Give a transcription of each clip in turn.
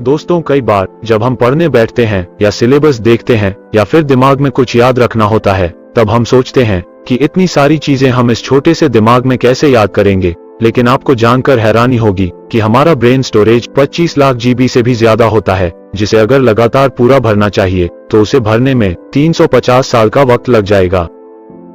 दोस्तों, कई बार जब हम पढ़ने बैठते हैं या सिलेबस देखते हैं या फिर दिमाग में कुछ याद रखना होता है, तब हम सोचते हैं कि इतनी सारी चीजें हम इस छोटे से दिमाग में कैसे याद करेंगे। लेकिन आपको जानकर हैरानी होगी कि हमारा ब्रेन स्टोरेज 25 लाख जीबी से भी ज्यादा होता है, जिसे अगर लगातार पूरा भरना चाहिए तो उसे भरने में 350 साल का वक्त लग जाएगा।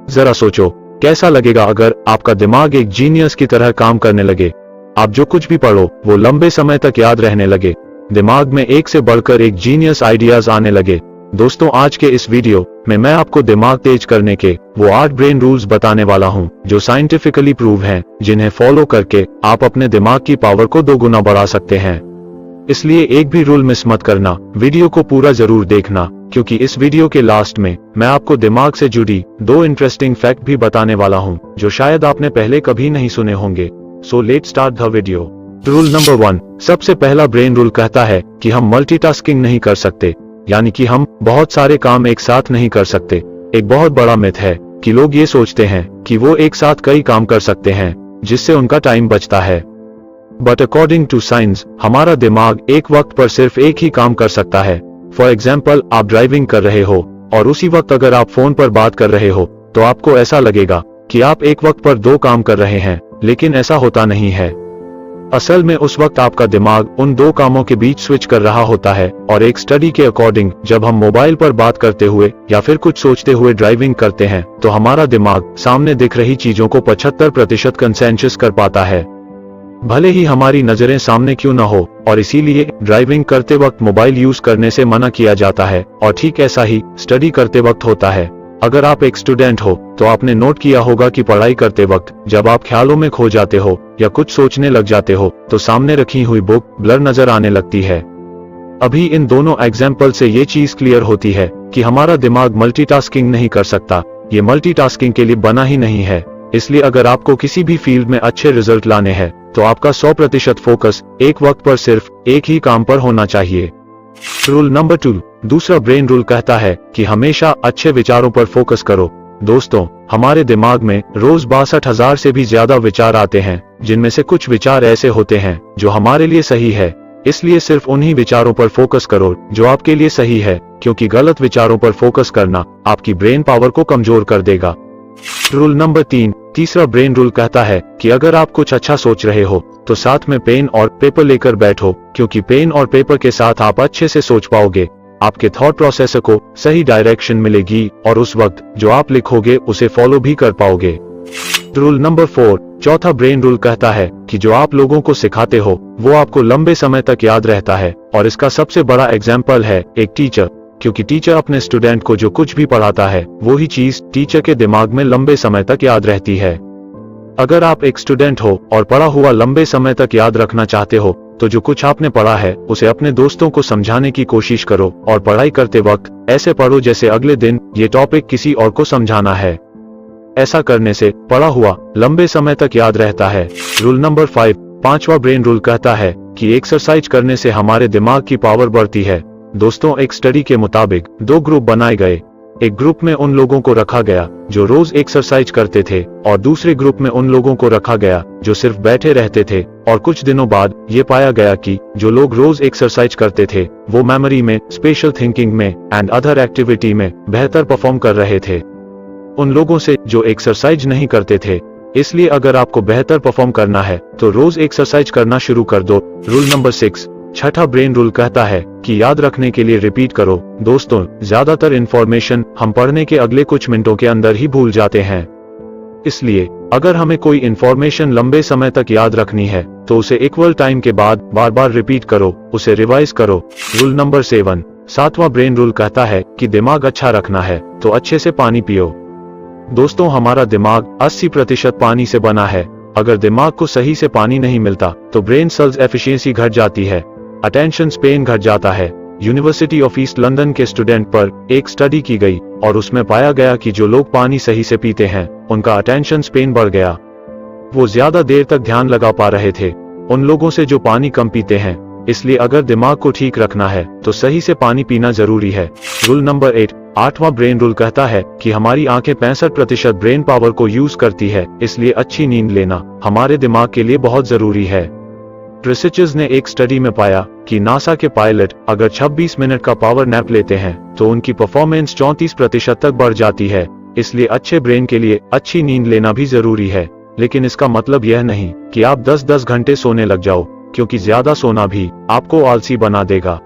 जरा सोचो, कैसा लगेगा अगर आपका दिमाग एक जीनियस की तरह काम करने लगे। आप जो कुछ भी पढ़ो वो लंबे समय तक याद रहने लगे, दिमाग में एक से बढ़कर एक जीनियस आइडियाज आने लगे। दोस्तों, आज के इस वीडियो में मैं आपको दिमाग तेज करने के वो 8 ब्रेन रूल्स बताने वाला हूं, जो साइंटिफिकली प्रूव हैं, जिन्हें फॉलो करके आप अपने दिमाग की पावर को 2 गुना बढ़ा सकते हैं। इसलिए एक भी रूल मिस मत करना, वीडियो को पूरा जरूर देखना, क्योंकि इस वीडियो के लास्ट में मैं आपको दिमाग से जुड़ी 2 इंटरेस्टिंग फैक्ट भी बताने वाला हूं, जो शायद आपने पहले कभी नहीं सुने होंगे। So let's start the video. Rule number 1, सबसे पहला ब्रेन रूल कहता है कि हम मल्टीटास्किंग नहीं कर सकते, यानी कि हम बहुत सारे काम एक साथ नहीं कर सकते। एक बहुत बड़ा मिथ है कि लोग ये सोचते हैं कि वो एक साथ कई काम कर सकते हैं, जिससे उनका टाइम बचता है। बट अकॉर्डिंग टू साइंस, हमारा दिमाग एक वक्त पर सिर्फ एक ही काम कर सकता है। फॉर एग्जाम्पल, आप ड्राइविंग कर रहे हो और उसी वक्त अगर आप फोन पर बात कर रहे हो तो आपको ऐसा लगेगा कि आप एक वक्त पर 2 काम कर रहे हैं, लेकिन ऐसा होता नहीं है। असल में उस वक्त आपका दिमाग उन 2 कामों के बीच स्विच कर रहा होता है। और एक स्टडी के अकॉर्डिंग, जब हम मोबाइल पर बात करते हुए या फिर कुछ सोचते हुए ड्राइविंग करते हैं तो हमारा दिमाग सामने दिख रही चीजों को 75% कंसेंट्रेट कर पाता है, भले ही हमारी नजरें सामने क्यों न हो। और इसीलिए ड्राइविंग करते वक्त मोबाइल यूज करने से मना किया जाता है। और ठीक ऐसा ही स्टडी करते वक्त होता है। अगर आप एक स्टूडेंट हो तो आपने नोट किया होगा कि पढ़ाई करते वक्त जब आप ख्यालों में खो जाते हो या कुछ सोचने लग जाते हो तो सामने रखी हुई बुक ब्लर नजर आने लगती है। अभी इन दोनों एग्जाम्पल से ये चीज क्लियर होती है कि हमारा दिमाग मल्टीटास्किंग नहीं कर सकता। ये मल्टीटास्किंग के लिए बना ही नहीं है। इसलिए अगर आपको किसी भी फील्ड में अच्छे रिजल्ट लाने हैं तो आपका 100% फोकस एक वक्त पर सिर्फ एक ही काम पर होना चाहिए। रूल नंबर 2, दूसरा ब्रेन रूल कहता है कि हमेशा अच्छे विचारों पर फोकस करो। दोस्तों, हमारे दिमाग में रोज 62,000 से भी ज्यादा विचार आते हैं, जिनमें से कुछ विचार ऐसे होते हैं जो हमारे लिए सही है। इसलिए सिर्फ उन्हीं विचारों पर फोकस करो जो आपके लिए सही है, क्योंकि गलत विचारों पर फोकस करना आपकी ब्रेन पावर को कमजोर कर देगा। रूल नंबर 3, तीसरा ब्रेन रूल कहता है कि अगर आप कुछ अच्छा सोच रहे हो तो साथ में पेन और पेपर लेकर बैठो, क्योंकि पेन और पेपर के साथ आप अच्छे से सोच पाओगे। आपके थॉट प्रोसेसर को सही डायरेक्शन मिलेगी और उस वक्त जो आप लिखोगे उसे फॉलो भी कर पाओगे। रूल नंबर 4, चौथा ब्रेन रूल कहता है कि जो आप लोगों को सिखाते हो वो आपको लंबे समय तक याद रहता है। और इसका सबसे बड़ा एग्जाम्पल है एक टीचर, क्योंकि टीचर अपने स्टूडेंट को जो कुछ भी पढ़ाता है वो ही चीज टीचर के दिमाग में लंबे समय तक याद रहती है। अगर आप एक स्टूडेंट हो और पढ़ा हुआ लंबे समय तक याद रखना चाहते हो तो जो कुछ आपने पढ़ा है उसे अपने दोस्तों को समझाने की कोशिश करो। और पढ़ाई करते वक्त ऐसे पढ़ो जैसे अगले दिन ये टॉपिक किसी और को समझाना है। ऐसा करने से पढ़ा हुआ लंबे समय तक याद रहता है। रूल नंबर 5, पांचवा ब्रेन रूल कहता है कि एक्सरसाइज करने से हमारे दिमाग की पावर बढ़ती है। दोस्तों, एक स्टडी के मुताबिक 2 ग्रुप बनाए गए। एक ग्रुप में उन लोगों को रखा गया जो रोज एक्सरसाइज करते थे और दूसरे ग्रुप में उन लोगों को रखा गया जो सिर्फ बैठे रहते थे। और कुछ दिनों बाद ये पाया गया कि जो लोग रोज एक्सरसाइज करते थे वो मेमोरी में, स्पेशल थिंकिंग में एंड अदर एक्टिविटी में बेहतर परफॉर्म कर रहे थे उन लोगों से जो एक्सरसाइज नहीं करते थे। इसलिए अगर आपको बेहतर परफॉर्म करना है तो रोज एक्सरसाइज करना शुरू कर दो। रूल नंबर 6, छठा ब्रेन रूल कहता है कि याद रखने के लिए रिपीट करो। दोस्तों, ज्यादातर इंफॉर्मेशन हम पढ़ने के अगले कुछ मिनटों के अंदर ही भूल जाते हैं। इसलिए अगर हमें कोई इंफॉर्मेशन लंबे समय तक याद रखनी है तो उसे इक्वल टाइम के बाद बार बार रिपीट करो, उसे रिवाइज करो। रूल नंबर 7, सातवां ब्रेन रूल कहता है कि दिमाग अच्छा रखना है तो अच्छे से पानी पियो। दोस्तों, हमारा दिमाग 80% पानी से बना है। अगर दिमाग को सही से पानी नहीं मिलता तो ब्रेन सेल्स एफिशिएंसी घट जाती है, अटेंशन स्पेन घट जाता है। यूनिवर्सिटी ऑफ ईस्ट लंदन के स्टूडेंट पर एक स्टडी की गई और उसमें पाया गया कि जो लोग पानी सही से पीते हैं उनका अटेंशन स्पेन बढ़ गया। वो ज्यादा देर तक ध्यान लगा पा रहे थे उन लोगों से जो पानी कम पीते हैं। इसलिए अगर दिमाग को ठीक रखना है तो सही से पानी पीना जरूरी है। रूल नंबर 8, आठवां ब्रेन रूल कहता है कि हमारी आंखें 65% ब्रेन पावर को यूज करती है। इसलिए अच्छी नींद लेना हमारे दिमाग के लिए बहुत जरूरी है। रिसर्चर्स ने एक स्टडी में पाया कि नासा के पायलट अगर 26 मिनट का पावर नैप लेते हैं तो उनकी परफॉर्मेंस 34% तक बढ़ जाती है। इसलिए अच्छे ब्रेन के लिए अच्छी नींद लेना भी जरूरी है। लेकिन इसका मतलब यह नहीं कि आप 10-10 घंटे सोने लग जाओ, क्योंकि ज्यादा सोना भी आपको आलसी बना देगा।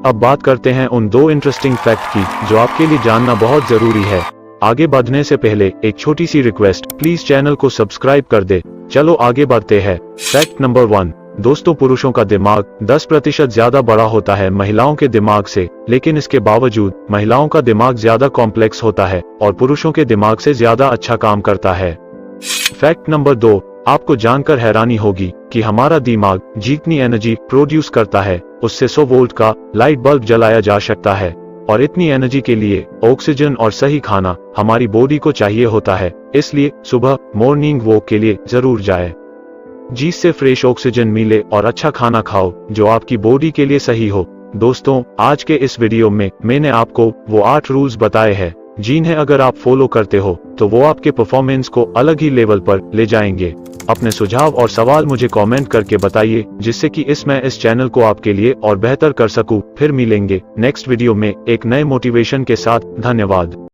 अब बात करते हैं उन 2 इंटरेस्टिंग फैक्ट की जो आपके लिए जानना बहुत जरूरी है। आगे बढ़ने से पहले एक छोटी सी रिक्वेस्ट, प्लीज चैनल को सब्सक्राइब कर दे। चलो आगे बढ़ते हैं। फैक्ट नंबर 1, दोस्तों पुरुषों का दिमाग 10% ज्यादा बड़ा होता है महिलाओं के दिमाग से, लेकिन इसके बावजूद महिलाओं का दिमाग ज्यादा कॉम्प्लेक्स होता है और पुरुषों के दिमाग से ज्यादा अच्छा काम करता है। फैक्ट नंबर 2, आपको जानकर हैरानी होगी कि हमारा दिमाग जितनी एनर्जी प्रोड्यूस करता है उससे 100 वोल्ट का लाइट बल्ब जलाया जा सकता है, और इतनी एनर्जी के लिए ऑक्सीजन और सही खाना हमारी बॉडी को चाहिए होता है। इसलिए सुबह मॉर्निंग वॉक के लिए जरूर जाए, जिससे फ्रेश ऑक्सीजन मिले, और अच्छा खाना खाओ जो आपकी बॉडी के लिए सही हो। दोस्तों, आज के इस वीडियो में मैंने आपको वो 8 रूल्स बताए हैं जिन्हें अगर आप फॉलो करते हो तो वो आपके परफॉर्मेंस को अलग ही लेवल पर ले जाएंगे। अपने सुझाव और सवाल मुझे कमेंट करके बताइए, जिससे कि मैं इस चैनल को आपके लिए और बेहतर कर सकूं। फिर मिलेंगे नेक्स्ट वीडियो में एक नए मोटिवेशन के साथ। धन्यवाद।